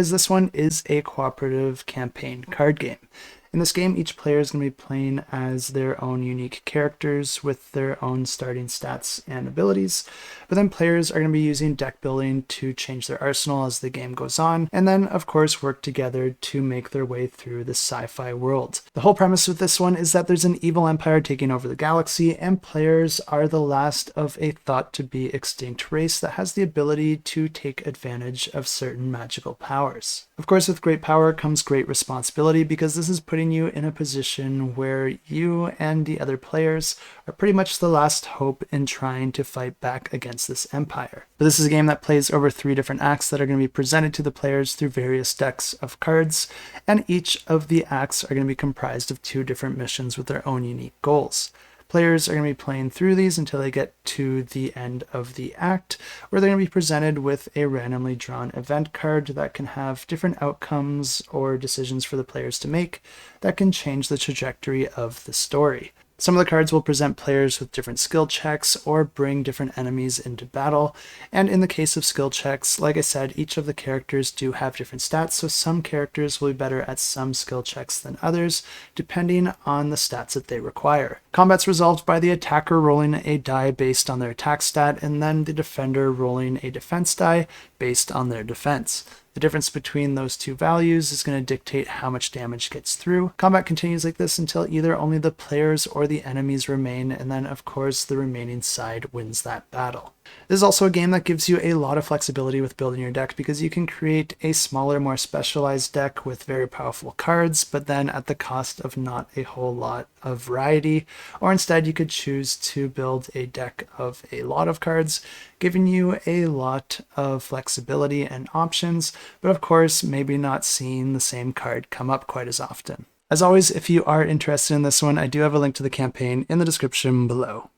As this one is a cooperative campaign card game. In this game, each player is going to be playing as their own unique characters with their own starting stats and abilities, but then players are going to be using deck building to change their arsenal as the game goes on, and then of course work together to make their way through the sci-fi world. The whole premise with this one is that there's an evil empire taking over the galaxy, and players are the last of a thought-to-be extinct race that has the ability to take advantage of certain magical powers. Of course, with great power comes great responsibility, because this is putting you in a position where you and the other players are pretty much the last hope in trying to fight back against this empire. But this is a game that plays over 3 different acts that are going to be presented to the players through various decks of cards, and each of the acts are going to be comprised of 2 different missions with their own unique goals. Players are going to be playing through these until they get to the end of the act, where they're going to be presented with a randomly drawn event card that can have different outcomes or decisions for the players to make that can change the trajectory of the story. Some of the cards will present players with different skill checks or bring different enemies into battle, and in the case of skill checks, like I said, each of the characters do have different stats, so some characters will be better at some skill checks than others, depending on the stats that they require. Combat's resolved by the attacker rolling a die based on their attack stat, and then the defender rolling a defense die based on their defense. The difference between those 2 values is going to dictate how much damage gets through. Combat continues like this until either only the players or the enemies remain, and then of course the remaining side wins that battle. This is also a game that gives you a lot of flexibility with building your deck, because you can create a smaller, more specialized deck with very powerful cards, but then at the cost of not a whole lot of variety, or instead you could choose to build a deck of a lot of cards, giving you a lot of flexibility and options, but of course maybe not seeing the same card come up quite as often. As always, if you are interested in this one, I do have a link to the campaign in the description below.